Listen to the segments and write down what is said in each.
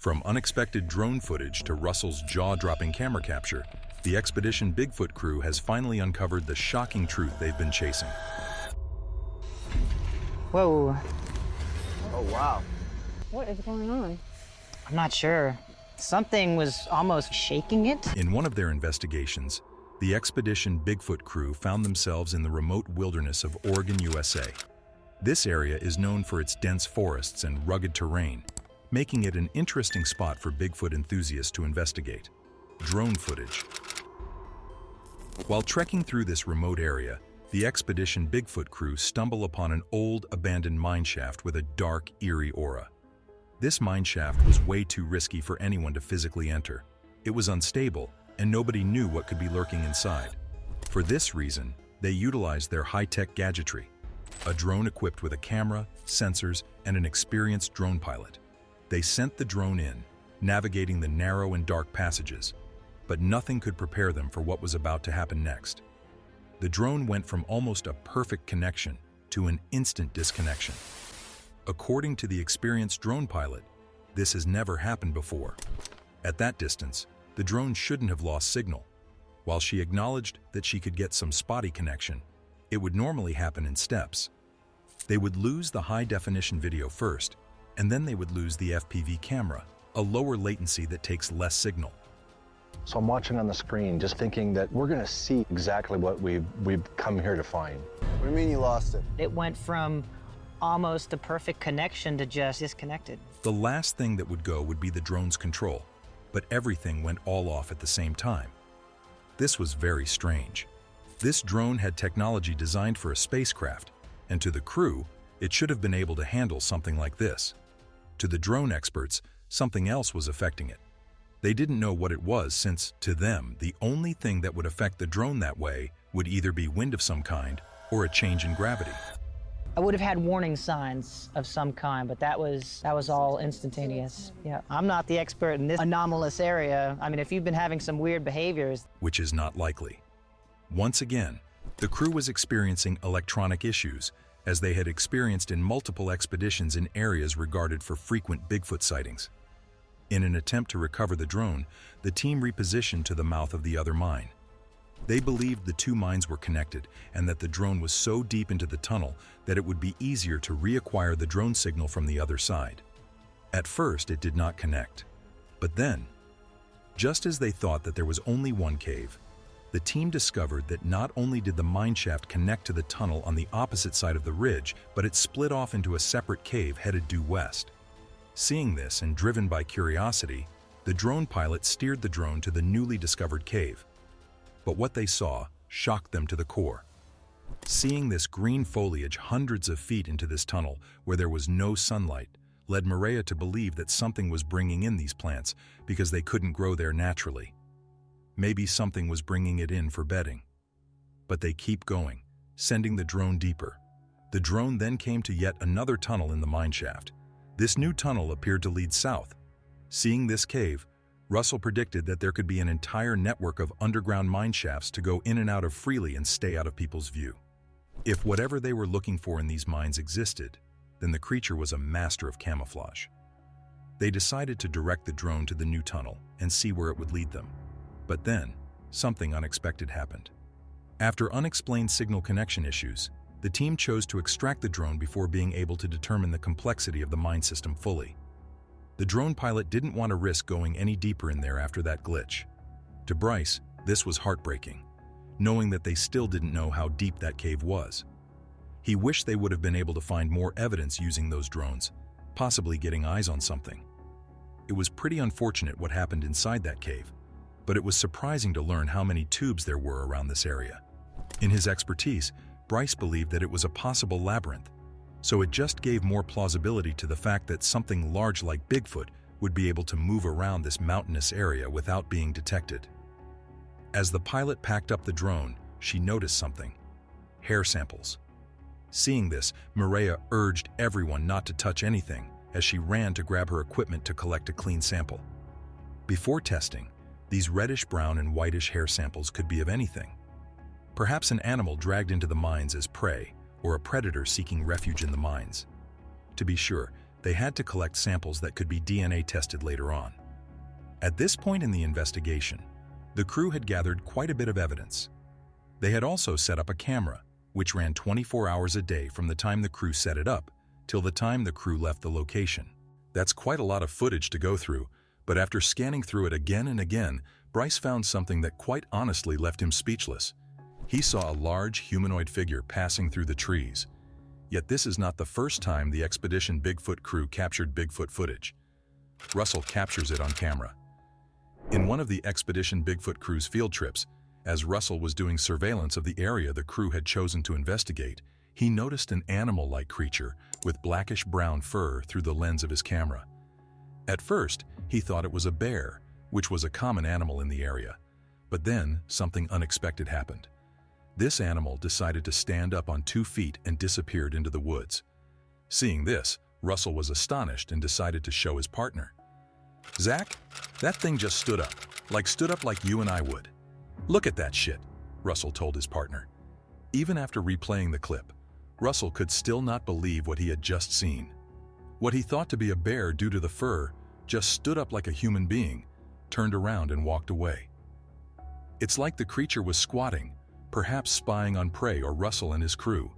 From unexpected drone footage to Russell's jaw-dropping camera capture, the Expedition Bigfoot crew has finally uncovered the shocking truth they've been chasing. Whoa. Oh, wow. What is going on? I'm not sure. Something was almost shaking it. In one of their investigations, the Expedition Bigfoot crew found themselves in the remote wilderness of Oregon, USA. This area is known for its dense forests and rugged terrain, making it an interesting spot for Bigfoot enthusiasts to investigate. Drone footage. While trekking through this remote area, the Expedition Bigfoot crew stumble upon an old, abandoned mineshaft with a dark, eerie aura. This mineshaft was way too risky for anyone to physically enter. It was unstable, and nobody knew what could be lurking inside. For this reason, they utilized their high-tech gadgetry, a drone equipped with a camera, sensors, and an experienced drone pilot. They sent the drone in, navigating the narrow and dark passages, but nothing could prepare them for what was about to happen next. The drone went from almost a perfect connection to an instant disconnection. According to the experienced drone pilot, this has never happened before. At that distance, the drone shouldn't have lost signal. While she acknowledged that she could get some spotty connection, it would normally happen in steps. They would lose the high-definition video first, and then they would lose the FPV camera, a lower latency that takes less signal. So I'm watching on the screen, just thinking that we're going to see exactly what we've come here to find. What do you mean you lost it? It went from almost a perfect connection to just disconnected. The last thing that would go would be the drone's control, but everything went all off at the same time. This was very strange. This drone had technology designed for a spacecraft, and to the crew, it should have been able to handle something like this. To the drone experts, something else was affecting it. They didn't know what it was since, to them, the only thing that would affect the drone that way would either be wind of some kind or a change in gravity. I would have had warning signs of some kind, but that was all instantaneous. Yeah, I'm not the expert in this anomalous area. I mean, if you've been having some weird behaviors. Which is not likely. Once again, the crew was experiencing electronic issues, as they had experienced in multiple expeditions in areas regarded for frequent Bigfoot sightings. In an attempt to recover the drone, the team repositioned to the mouth of the other mine. They believed the two mines were connected and that the drone was so deep into the tunnel that it would be easier to reacquire the drone signal from the other side. At first, it did not connect. But then, just as they thought that there was only one cave, the team discovered that not only did the mineshaft connect to the tunnel on the opposite side of the ridge, but it split off into a separate cave headed due west. Seeing this and driven by curiosity, the drone pilot steered the drone to the newly discovered cave. But what they saw shocked them to the core. Seeing this green foliage hundreds of feet into this tunnel where there was no sunlight led Maria to believe that something was bringing in these plants because they couldn't grow there naturally. Maybe something was bringing it in for bedding. But they keep going, sending the drone deeper. The drone then came to yet another tunnel in the mineshaft. This new tunnel appeared to lead south. Seeing this cave, Russell predicted that there could be an entire network of underground mine shafts to go in and out of freely and stay out of people's view. If whatever they were looking for in these mines existed, then the creature was a master of camouflage. They decided to direct the drone to the new tunnel and see where it would lead them. But then, something unexpected happened. After unexplained signal connection issues, the team chose to extract the drone before being able to determine the complexity of the mine system fully. The drone pilot didn't want to risk going any deeper in there after that glitch. To Bryce, this was heartbreaking, knowing that they still didn't know how deep that cave was. He wished they would have been able to find more evidence using those drones, possibly getting eyes on something. It was pretty unfortunate what happened inside that cave, but it was surprising to learn how many tubes there were around this area. In his expertise, Bryce believed that it was a possible labyrinth, so it just gave more plausibility to the fact that something large like Bigfoot would be able to move around this mountainous area without being detected. As the pilot packed up the drone, she noticed something: hair samples. Seeing this, Maria urged everyone not to touch anything as she ran to grab her equipment to collect a clean sample. Before testing, these reddish-brown and whitish hair samples could be of anything. Perhaps an animal dragged into the mines as prey, or a predator seeking refuge in the mines. To be sure, they had to collect samples that could be DNA tested later on. At this point in the investigation, the crew had gathered quite a bit of evidence. They had also set up a camera, which ran 24 hours a day from the time the crew set it up till the time the crew left the location. That's quite a lot of footage to go through, but after scanning through it again and again, Bryce found something that quite honestly left him speechless. He saw a large humanoid figure passing through the trees. Yet this is not the first time the Expedition Bigfoot crew captured Bigfoot footage. Russell captures it on camera. In one of the Expedition Bigfoot crew's field trips, as Russell was doing surveillance of the area the crew had chosen to investigate, he noticed an animal-like creature with blackish-brown fur through the lens of his camera. At first, he thought it was a bear, which was a common animal in the area. But then, something unexpected happened. This animal decided to stand up on 2 feet and disappeared into the woods. Seeing this, Russell was astonished and decided to show his partner. "Zach, that thing just stood up like you and I would." "Look at that shit," Russell told his partner. Even after replaying the clip, Russell could still not believe what he had just seen. What he thought to be a bear due to the fur just stood up like a human being, turned around and walked away. It's like the creature was squatting, perhaps spying on prey or Russell and his crew.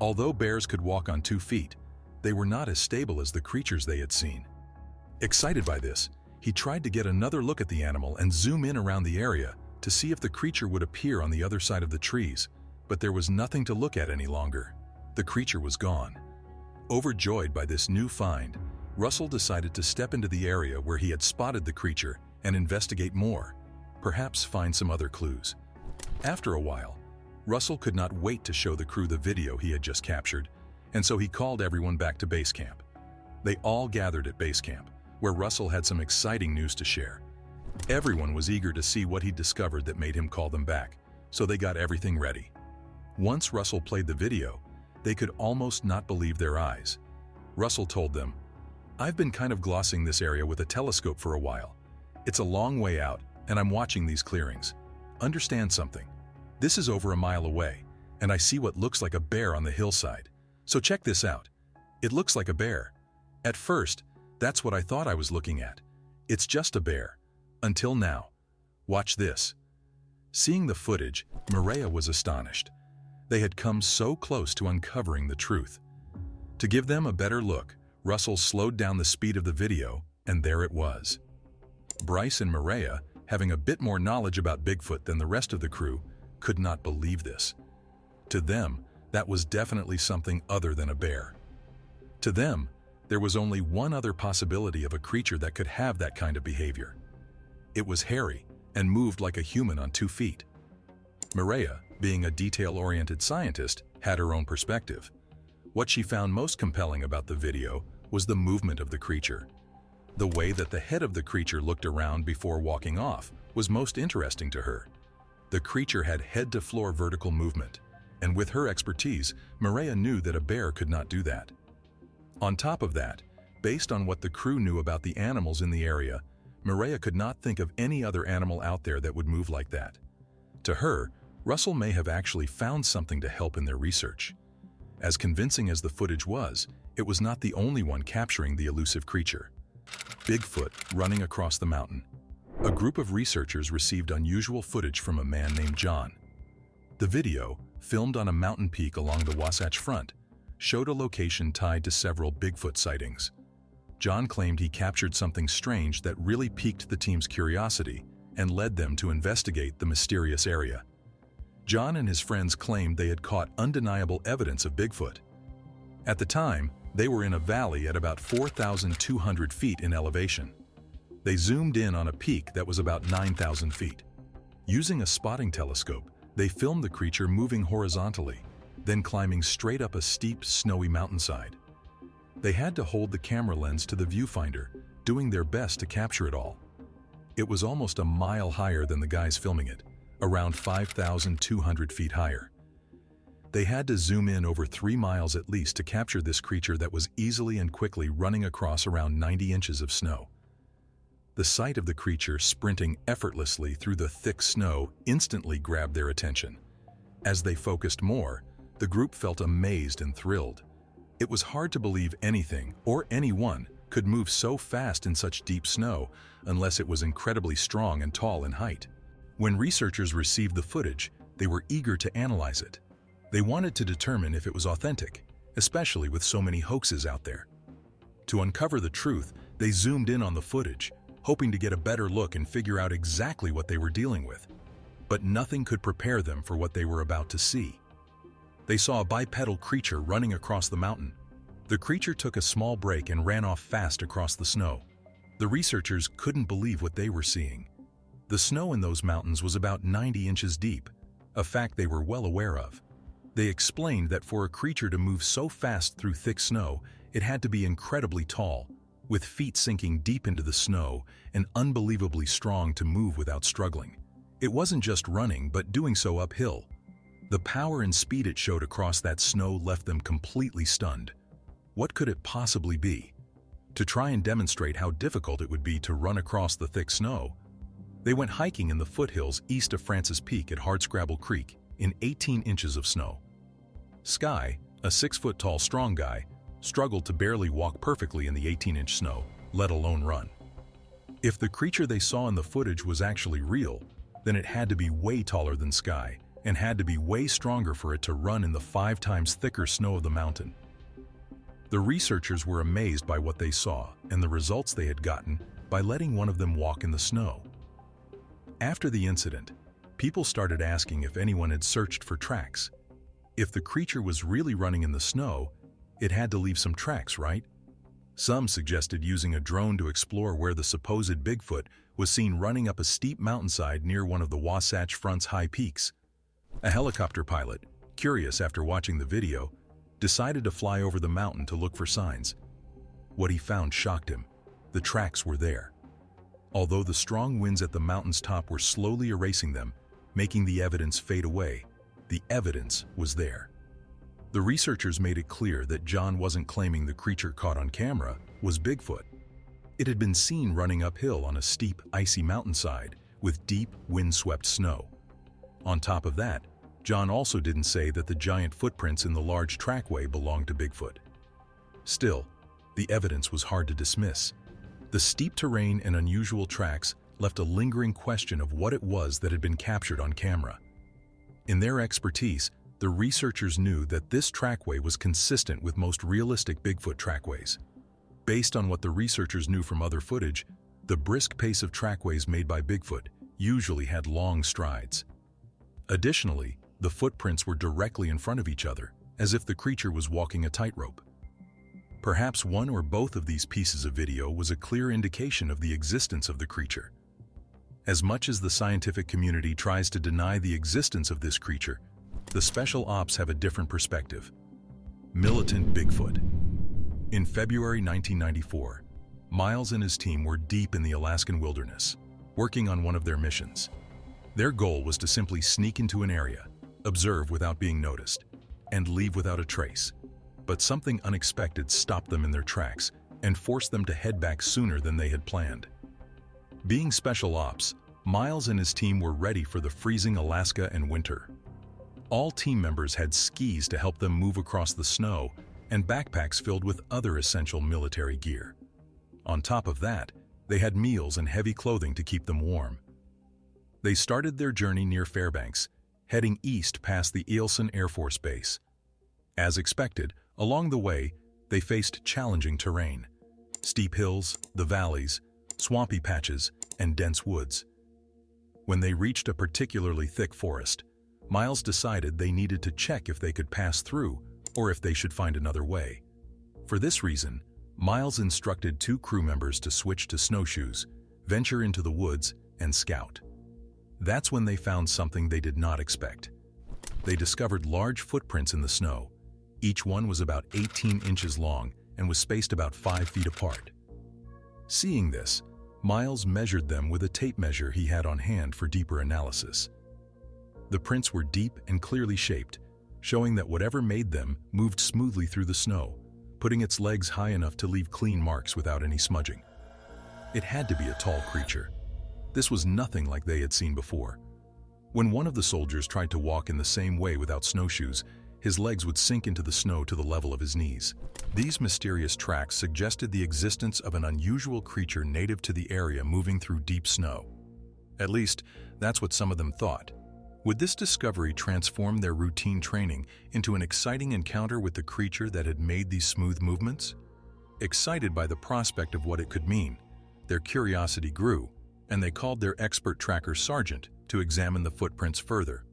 Although bears could walk on 2 feet, they were not as stable as the creatures they had seen. Excited by this, he tried to get another look at the animal and zoom in around the area to see if the creature would appear on the other side of the trees, but there was nothing to look at any longer. The creature was gone. Overjoyed by this new find, Russell decided to step into the area where he had spotted the creature and investigate more, perhaps find some other clues. After a while, Russell could not wait to show the crew the video he had just captured, and so he called everyone back to base camp. They all gathered at base camp, where Russell had some exciting news to share. Everyone was eager to see what he'd discovered that made him call them back, so they got everything ready. Once Russell played the video, they could almost not believe their eyes. Russell told them, "I've been kind of glossing this area with a telescope for a while. It's a long way out, and I'm watching these clearings. Understand something. This is over a mile away, and I see what looks like a bear on the hillside. So check this out. It looks like a bear. At first, that's what I thought I was looking at. It's just a bear. Until now. Watch this." Seeing the footage, Maria was astonished. They had come so close to uncovering the truth. To give them a better look, Russell slowed down the speed of the video, and there it was. Bryce and Maria, having a bit more knowledge about Bigfoot than the rest of the crew, could not believe this. To them, that was definitely something other than a bear. To them, there was only one other possibility of a creature that could have that kind of behavior. It was hairy and moved like a human on 2 feet. Maria, being a detail-oriented scientist, had her own perspective. What she found most compelling about the video was the movement of the creature. The way that the head of the creature looked around before walking off was most interesting to her. The creature had head-to-floor vertical movement, and with her expertise, Maria knew that a bear could not do that. On top of that, based on what the crew knew about the animals in the area, Maria could not think of any other animal out there that would move like that. To her, Russell may have actually found something to help in their research. As convincing as the footage was, it was not the only one capturing the elusive creature. Bigfoot running across the mountain. A group of researchers received unusual footage from a man named John. The video, filmed on a mountain peak along the Wasatch Front, showed a location tied to several Bigfoot sightings. John claimed he captured something strange that really piqued the team's curiosity and led them to investigate the mysterious area. John and his friends claimed they had caught undeniable evidence of Bigfoot. At the time, they were in a valley at about 4,200 feet in elevation. They zoomed in on a peak that was about 9,000 feet. Using a spotting telescope, they filmed the creature moving horizontally, then climbing straight up a steep, snowy mountainside. They had to hold the camera lens to the viewfinder, doing their best to capture it all. It was almost a mile higher than the guys filming it, around 5,200 feet higher. They had to zoom in over 3 miles at least to capture this creature that was easily and quickly running across around 90 inches of snow. The sight of the creature sprinting effortlessly through the thick snow instantly grabbed their attention. As they focused more, the group felt amazed and thrilled. It was hard to believe anything or anyone could move so fast in such deep snow unless it was incredibly strong and tall in height. When researchers received the footage, they were eager to analyze it. They wanted to determine if it was authentic, especially with so many hoaxes out there. To uncover the truth, they zoomed in on the footage, hoping to get a better look and figure out exactly what they were dealing with. But nothing could prepare them for what they were about to see. They saw a bipedal creature running across the mountain. The creature took a small break and ran off fast across the snow. The researchers couldn't believe what they were seeing. The snow in those mountains was about 90 inches deep, a fact they were well aware of. They explained that for a creature to move so fast through thick snow, it had to be incredibly tall, with feet sinking deep into the snow and unbelievably strong to move without struggling. It wasn't just running, but doing so uphill. The power and speed it showed across that snow left them completely stunned. What could it possibly be? To try and demonstrate how difficult it would be to run across the thick snow, they went hiking in the foothills east of Francis Peak at Hardscrabble Creek in 18 inches of snow. Sky, a 6-foot-tall strong guy, struggled to barely walk perfectly in the 18-inch snow, let alone run. If the creature they saw in the footage was actually real, then it had to be way taller than Sky and had to be way stronger for it to run in the 5 times thicker snow of the mountain. The researchers were amazed by what they saw and the results they had gotten by letting one of them walk in the snow. After the incident, people started asking if anyone had searched for tracks. If the creature was really running in the snow, it had to leave some tracks, right? Some suggested using a drone to explore where the supposed Bigfoot was seen running up a steep mountainside near one of the Wasatch Front's high peaks. A helicopter pilot, curious after watching the video, decided to fly over the mountain to look for signs. What he found shocked him. The tracks were there. Although the strong winds at the mountain's top were slowly erasing them, making the evidence fade away, the evidence was there. The researchers made it clear that John wasn't claiming the creature caught on camera was Bigfoot. It had been seen running uphill on a steep, icy mountainside with deep, wind-swept snow. On top of that, John also didn't say that the giant footprints in the large trackway belonged to Bigfoot. Still, the evidence was hard to dismiss. The steep terrain and unusual tracks left a lingering question of what it was that had been captured on camera. In their expertise, the researchers knew that this trackway was consistent with most realistic Bigfoot trackways. Based on what the researchers knew from other footage, the brisk pace of trackways made by Bigfoot usually had long strides. Additionally, the footprints were directly in front of each other, as if the creature was walking a tightrope. Perhaps one or both of these pieces of video was a clear indication of the existence of the creature. As much as the scientific community tries to deny the existence of this creature, the special ops have a different perspective. Militant Bigfoot. In February 1994, Miles and his team were deep in the Alaskan wilderness, working on one of their missions. Their goal was to simply sneak into an area, observe without being noticed, and leave without a trace. But something unexpected stopped them in their tracks and forced them to head back sooner than they had planned. Being special ops, Miles and his team were ready for the freezing Alaska and winter. All team members had skis to help them move across the snow and backpacks filled with other essential military gear. On top of that, they had meals and heavy clothing to keep them warm. They started their journey near Fairbanks, heading east past the Eielson Air Force Base. As expected, along the way, they faced challenging terrain: steep hills, the valleys, swampy patches, and dense woods. When they reached a particularly thick forest, Miles decided they needed to check if they could pass through or if they should find another way. For this reason, Miles instructed 2 crew members to switch to snowshoes, venture into the woods, and scout. That's when they found something they did not expect. They discovered large footprints in the snow. Each one was about 18 inches long and was spaced about 5 feet apart. Seeing this, Miles measured them with a tape measure he had on hand for deeper analysis. The prints were deep and clearly shaped, showing that whatever made them moved smoothly through the snow, putting its legs high enough to leave clean marks without any smudging. It had to be a tall creature. This was nothing like they had seen before. When one of the soldiers tried to walk in the same way without snowshoes, his legs would sink into the snow to the level of his knees. These mysterious tracks suggested the existence of an unusual creature native to the area moving through deep snow. At least, that's what some of them thought. Would this discovery transform their routine training into an exciting encounter with the creature that had made these smooth movements? Excited by the prospect of what it could mean, their curiosity grew, and they called their expert tracker Sergeant to examine the footprints further.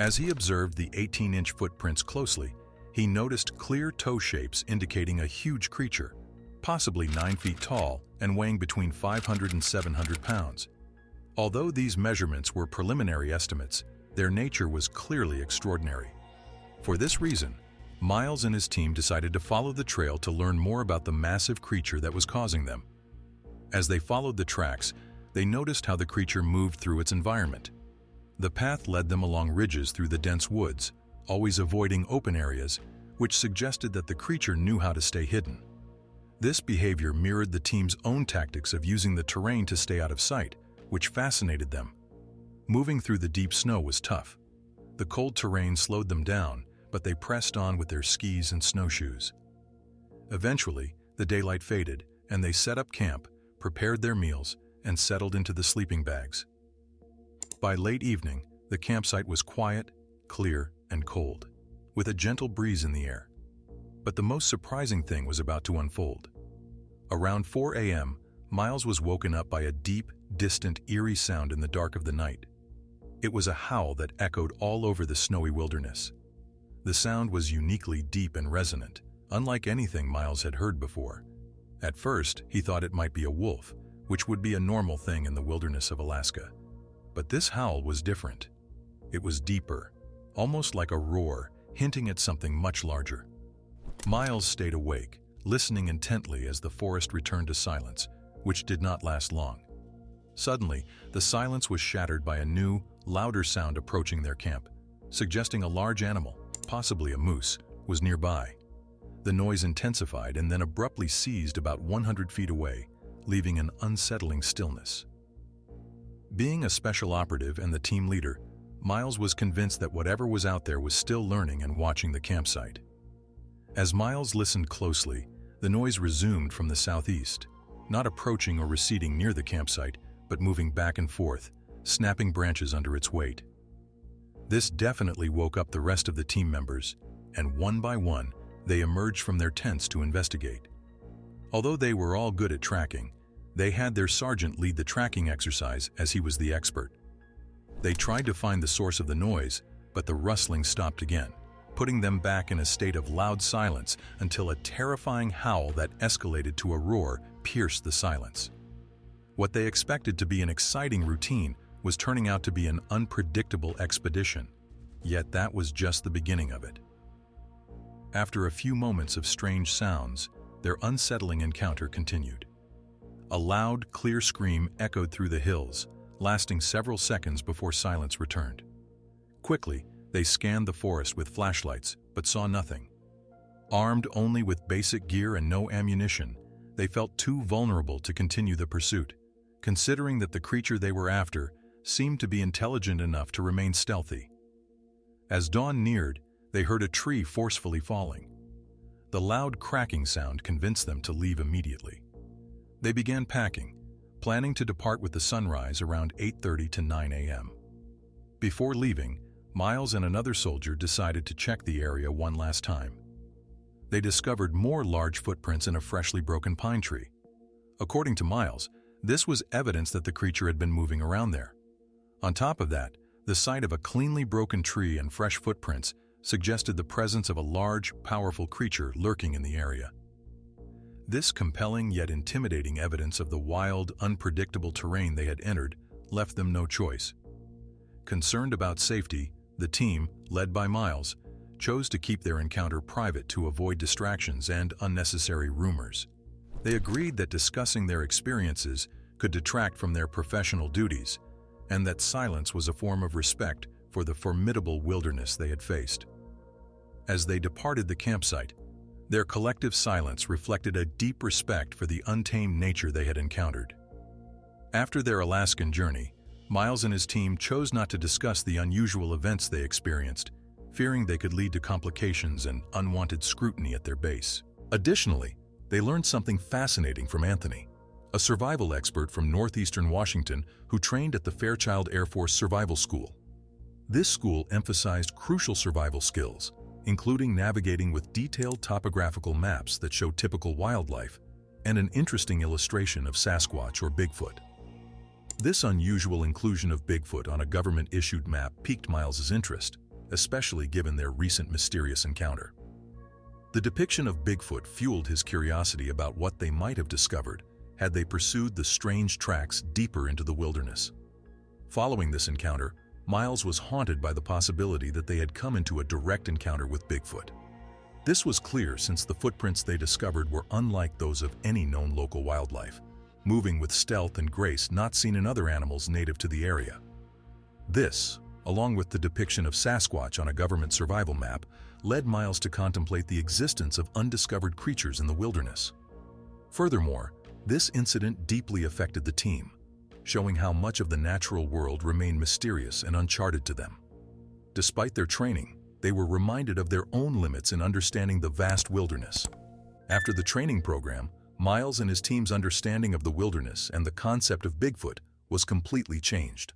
As he observed the 18-inch footprints closely, he noticed clear toe shapes indicating a huge creature, possibly 9 feet tall and weighing between 500 and 700 pounds. Although these measurements were preliminary estimates, their nature was clearly extraordinary. For this reason, Miles and his team decided to follow the trail to learn more about the massive creature that was causing them. As they followed the tracks, they noticed how the creature moved through its environment. The path led them along ridges through the dense woods, always avoiding open areas, which suggested that the creature knew how to stay hidden. This behavior mirrored the team's own tactics of using the terrain to stay out of sight, which fascinated them. Moving through the deep snow was tough. The cold terrain slowed them down, but they pressed on with their skis and snowshoes. Eventually, the daylight faded, and they set up camp, prepared their meals, and settled into the sleeping bags. By late evening, the campsite was quiet, clear, and cold, with a gentle breeze in the air. But the most surprising thing was about to unfold. Around 4 a.m., Miles was woken up by a deep, distant, eerie sound in the dark of the night. It was a howl that echoed all over the snowy wilderness. The sound was uniquely deep and resonant, unlike anything Miles had heard before. At first, he thought it might be a wolf, which would be a normal thing in the wilderness of Alaska. But this howl was different. It was deeper, almost like a roar, hinting at something much larger. Miles stayed awake, listening intently as the forest returned to silence, which did not last long. Suddenly, the silence was shattered by a new, louder sound approaching their camp, suggesting a large animal, possibly a moose, was nearby. The noise intensified and then abruptly ceased about 100 feet away, leaving an unsettling stillness. Being a special operative and the team leader, Miles was convinced that whatever was out there was still learning and watching the campsite. As Miles listened closely, the noise resumed from the southeast, not approaching or receding near the campsite, but moving back and forth, snapping branches under its weight. This definitely woke up the rest of the team members, and one by one, they emerged from their tents to investigate. Although they were all good at tracking, they had their sergeant lead the tracking exercise as he was the expert. They tried to find the source of the noise, but the rustling stopped again, putting them back in a state of loud silence until a terrifying howl that escalated to a roar pierced the silence. What they expected to be an exciting routine was turning out to be an unpredictable expedition, yet that was just the beginning of it. After a few moments of strange sounds, their unsettling encounter continued. A loud, clear scream echoed through the hills, lasting several seconds before silence returned. Quickly, they scanned the forest with flashlights, but saw nothing. Armed only with basic gear and no ammunition, they felt too vulnerable to continue the pursuit, considering that the creature they were after seemed to be intelligent enough to remain stealthy. As dawn neared, they heard a tree forcefully falling. The loud cracking sound convinced them to leave immediately. They began packing, planning to depart with the sunrise around 8:30 to 9 a.m. Before leaving, Miles and another soldier decided to check the area one last time. They discovered more large footprints in a freshly broken pine tree. According to Miles, this was evidence that the creature had been moving around there. On top of that, the sight of a cleanly broken tree and fresh footprints suggested the presence of a large, powerful creature lurking in the area. This compelling yet intimidating evidence of the wild, unpredictable terrain they had entered left them no choice. Concerned about safety, the team, led by Miles, chose to keep their encounter private to avoid distractions and unnecessary rumors. They agreed that discussing their experiences could detract from their professional duties, and that silence was a form of respect for the formidable wilderness they had faced. As they departed the campsite, their collective silence reflected a deep respect for the untamed nature they had encountered. After their Alaskan journey, Miles and his team chose not to discuss the unusual events they experienced, fearing they could lead to complications and unwanted scrutiny at their base. Additionally, they learned something fascinating from Anthony, a survival expert from northeastern Washington who trained at the Fairchild Air Force Survival School. This school emphasized crucial survival skills, including navigating with detailed topographical maps that show typical wildlife and an interesting illustration of Sasquatch or Bigfoot. This unusual inclusion of Bigfoot on a government-issued map piqued Miles's interest, especially given their recent mysterious encounter. The depiction of Bigfoot fueled his curiosity about what they might have discovered had they pursued the strange tracks deeper into the wilderness. Following this encounter, Miles was haunted by the possibility that they had come into a direct encounter with Bigfoot. This was clear since the footprints they discovered were unlike those of any known local wildlife, moving with stealth and grace not seen in other animals native to the area. This, along with the depiction of Sasquatch on a government survival map, led Miles to contemplate the existence of undiscovered creatures in the wilderness. Furthermore, this incident deeply affected the team, showing how much of the natural world remained mysterious and uncharted to them. Despite their training, they were reminded of their own limits in understanding the vast wilderness. After the training program, Miles and his team's understanding of the wilderness and the concept of Bigfoot was completely changed.